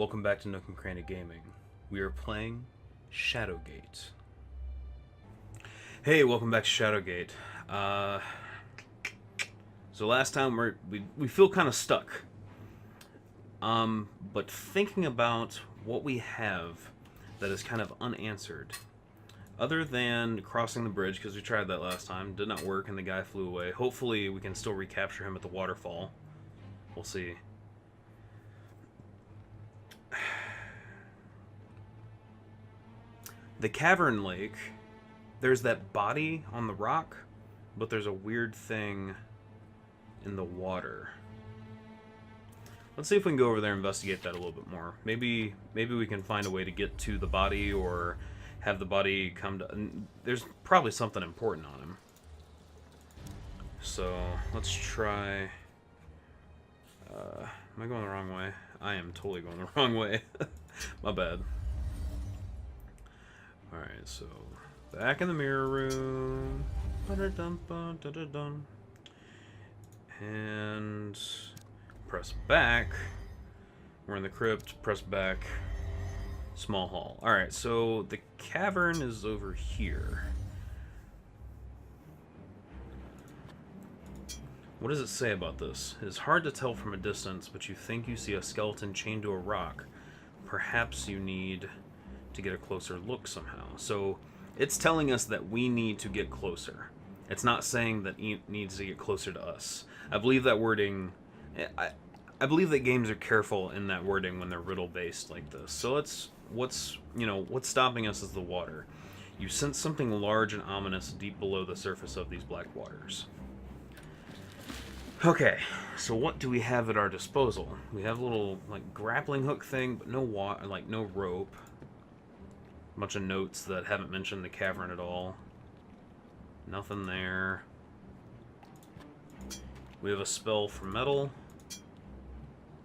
Welcome back to Nook and Cranny Gaming. We are playing Shadowgate. Hey, welcome back to Shadowgate. So last time we feel kind of stuck. But thinking about what we have that is kind of unanswered, other than crossing the bridge, because we tried that last time, did not work, and the guy flew away. Hopefully we can still recapture him at the waterfall. We'll see. The Cavern Lake, there's that body on the rock, but there's a weird thing in the water. Let's see if we can go over there and investigate that a little bit more. Maybe we can find a way to get to the body, or have the body come to... There's probably something important on him. So, let's try... am I going the wrong way? I am totally going the wrong way. My bad. Alright, so back in the mirror room. And press back. We're in the crypt, press back. Small hall. Alright, so the cavern is over here. What does it say about this? It is hard to tell from a distance, but you think you see a skeleton chained to a rock. Perhaps you need to get a closer look somehow. So it's telling us that we need to get closer. It's not saying that it needs to get closer to us. I believe that wording... I believe that games are careful in that wording when they're riddle based like this. So what's stopping us is the water. You sense something large and ominous deep below the surface of these black waters. Okay, so what do we have at our disposal? We have a little like grappling hook thing, but no no rope. A bunch of notes that haven't mentioned the cavern at all. Nothing there. We have a spell for metal.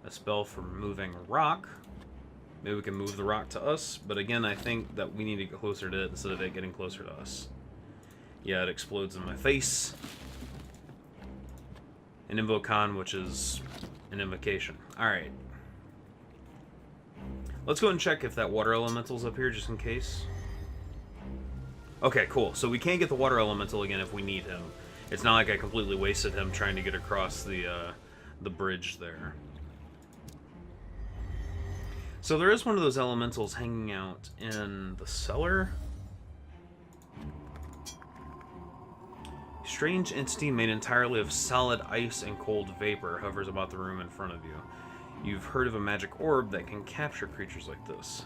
A spell for moving rock. Maybe we can move the rock to us, but again, I think that we need to get closer to it instead of it getting closer to us. Yeah, it explodes in my face. An Invocon, which is an invocation. Alright. Let's go and check if that water elemental's up here, just in case. Okay, cool. So we can't get the water elemental again if we need him. It's not like I completely wasted him trying to get across the bridge there. So there is one of those elementals hanging out in the cellar. Strange entity made entirely of solid ice and cold vapor hovers about the room in front of you. You've heard of a magic orb that can capture creatures like this.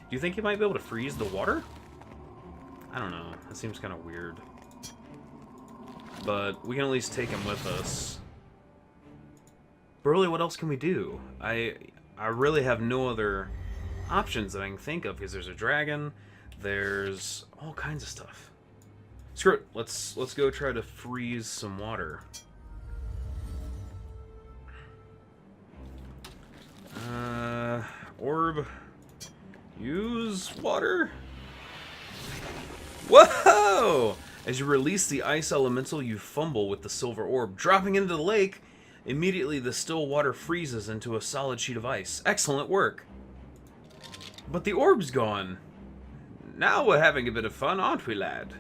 Do you think you might be able to freeze the water? I don't know. That seems kind of weird. But we can at least take him with us. But really, what else can we do? I really have no other options that I can think of, because there's a dragon, there's all kinds of stuff. Screw it. Let's go try to freeze some water. Orb. Use water. Whoa! As you release the ice elemental, you fumble with the silver orb. Dropping into the lake, immediately the still water freezes into a solid sheet of ice. Excellent work. But the orb's gone. Now we're having a bit of fun, aren't we, lad?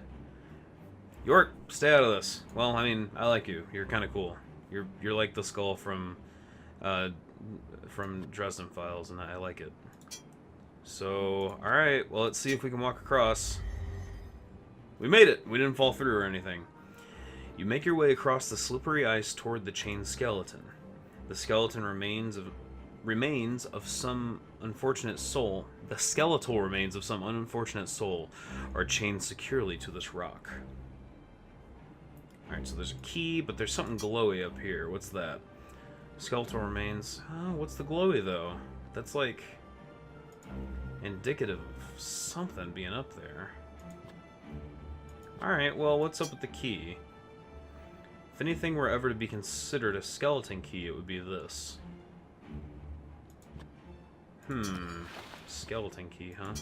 York, stay out of this. Well, I mean, I like you. You're kind of cool. You're like the skull from Dresden Files, and I like it. So, alright, well, let's see if we can walk across. We made it! We didn't fall through or anything. You make your way across the slippery ice toward the chained skeleton. The skeleton remains of some unfortunate soul. The skeletal remains of some unfortunate soul are chained securely to this rock. Alright, so there's a key, but there's something glowy up here. What's that? Skeletal remains. Oh, what's the glowy, though? That's like indicative of something being up there. Alright, well, what's up with the key? If anything were ever to be considered a skeleton key, it would be this. Skeleton key, huh?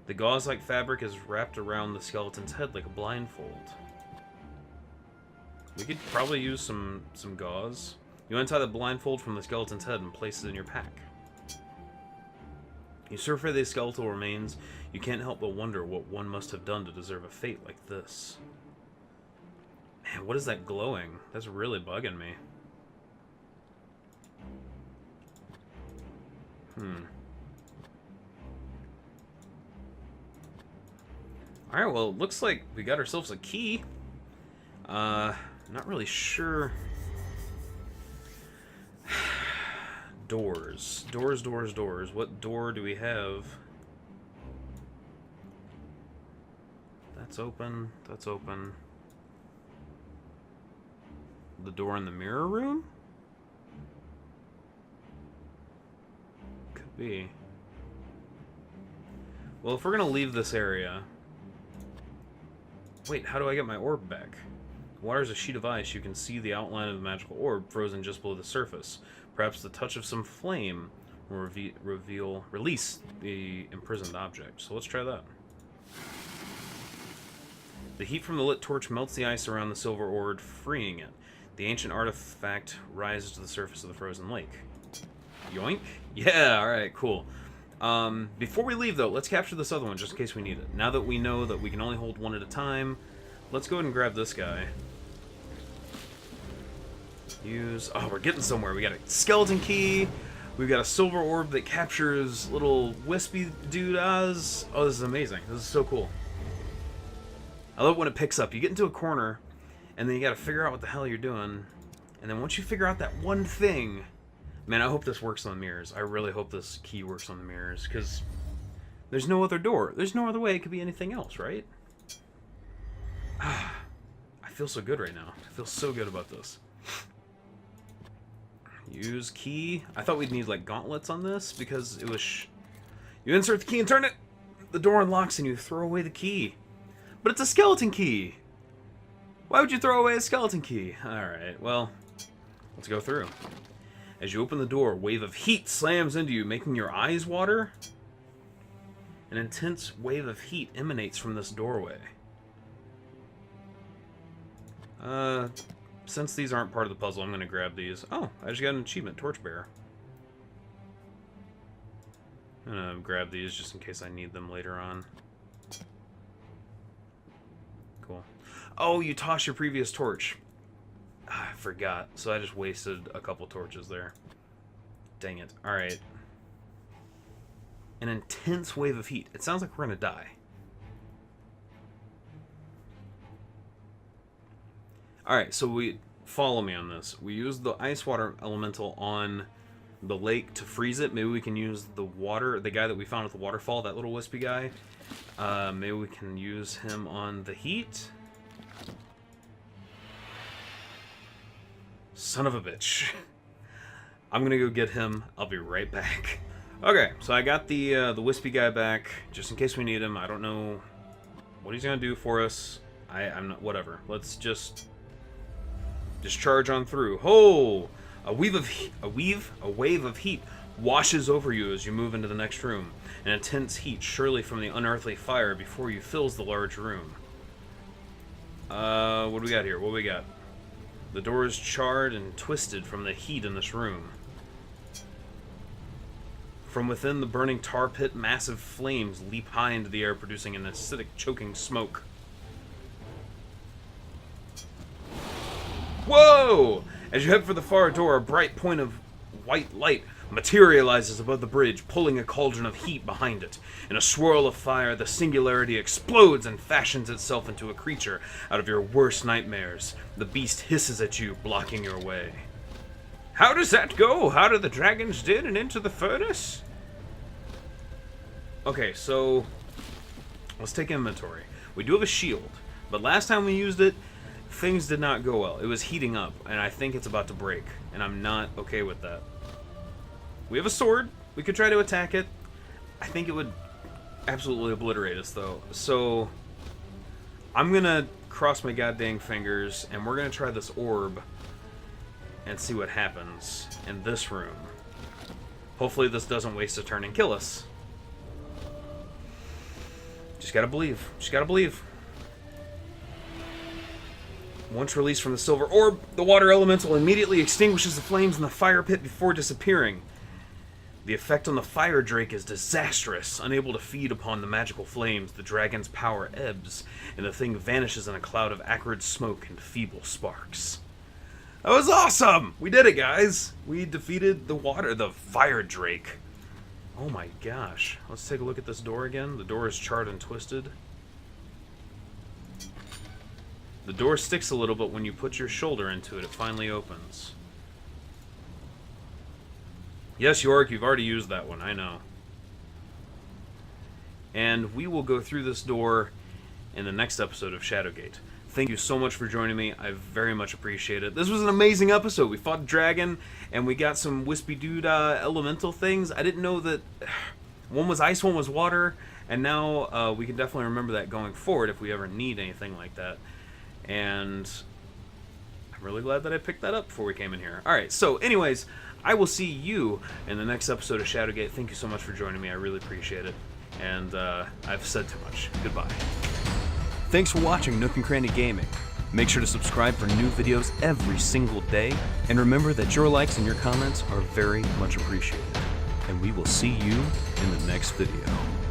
The gauze-like fabric is wrapped around the skeleton's head like a blindfold. We could probably use some gauze. You untie the blindfold from the skeleton's head and place it in your pack. You survey these skeletal remains. You can't help but wonder what one must have done to deserve a fate like this. Man, what is that glowing? That's really bugging me. Alright, well, it looks like we got ourselves a key. Not really sure. Doors. Doors, doors, doors. What door do we have? That's open. That's open. The door in the mirror room? Could be. Well, if we're gonna leave this area... Wait, how do I get my orb back? Water is a sheet of ice. You can see the outline of the magical orb frozen just below the surface. Perhaps the touch of some flame will release the imprisoned object. So let's try that. The heat from the lit torch melts the ice around the silver orb, freeing it. The ancient artifact rises to the surface of the frozen lake. Yoink? Yeah, alright, cool. Before we leave, though, let's capture this other one just in case we need it. Now that we know that we can only hold one at a time, let's go ahead and grab this guy. Use... Oh, we're getting somewhere. We got a skeleton key. We've got a silver orb that captures little wispy doodads. Oh, this is amazing. This is so cool. I love it when it picks up. You get into a corner, and then you got to figure out what the hell you're doing. And then once you figure out that one thing... Man, I hope this works on the mirrors. I really hope this key works on the mirrors, because there's no other door. There's no other way it could be anything else, right? I feel so good right now. I feel so good about this. Use key. I thought we'd need, like, gauntlets on this, because it was... You insert the key and turn it! The door unlocks and you throw away the key. But it's a skeleton key! Why would you throw away a skeleton key? Alright, well, let's go through. As you open the door, a wave of heat slams into you, making your eyes water. An intense wave of heat emanates from this doorway. Since these aren't part of the puzzle, I'm going to grab these. Oh, I just got an achievement, Torchbearer. I'm going to grab these just in case I need them later on. Cool. Oh, you tossed your previous torch. I forgot, so I just wasted a couple torches there. Dang it. Alright. An intense wave of heat. It sounds like we're gonna die. Alright, so follow me on this. We used the ice water elemental on the lake to freeze it. Maybe we can use the guy that we found at the waterfall, that little wispy guy. Maybe we can use him on the heat. Son of a bitch. I'm gonna go get him. I'll be right back. Okay, so I got the wispy guy back, just in case we need him. I don't know what he's gonna do for us. I'm not... Whatever. Let's just charge on through. Oh! A wave of heat washes over you as you move into the next room. An intense heat, surely from the unearthly fire before you, fills the large room. What do we got here? What do we got? The door is charred and twisted from the heat in this room. From within the burning tar pit, massive flames leap high into the air, producing an acidic, choking smoke. Whoa! As you head for the far door, a bright point of white light materializes above the bridge, pulling a cauldron of heat behind it. In a swirl of fire, the singularity explodes and fashions itself into a creature out of your worst nightmares. The beast hisses at you, blocking your way. How does that go? How do the dragons did and into the furnace? Okay, so let's take inventory. We do have a shield, but last time we used it, things did not go well. It was heating up, and I think it's about to break, and I'm not okay with that. We have a sword. We could try to attack it. I think it would absolutely obliterate us, though. So I'm going to cross my goddamn fingers, and we're going to try this orb and see what happens in this room. Hopefully this doesn't waste a turn and kill us. Just gotta believe. Just gotta believe. Once released from the silver orb, the water elemental immediately extinguishes the flames in the fire pit before disappearing. The effect on the fire drake is disastrous. Unable to feed upon the magical flames, the dragon's power ebbs, and the thing vanishes in a cloud of acrid smoke and feeble sparks. That was awesome! We did it, guys! We defeated the fire drake. Oh my gosh. Let's take a look at this door again. The door is charred and twisted. The door sticks a little, but when you put your shoulder into it, it finally opens. Yes, Yorick, you've already used that one, I know. And we will go through this door in the next episode of Shadowgate. Thank you so much for joining me. I very much appreciate it. This was an amazing episode. We fought a dragon, and we got some Wispy Dude elemental things. I didn't know that one was ice, one was water, and now we can definitely remember that going forward if we ever need anything like that. And I'm really glad that I picked that up before we came in here. Alright, so anyways, I will see you in the next episode of Shadowgate. Thank you so much for joining me. I really appreciate it. And I've said too much. Goodbye. Thanks for watching Nook and Cranny Gaming. Make sure to subscribe for new videos every single day. And remember that your likes and your comments are very much appreciated. And we will see you in the next video.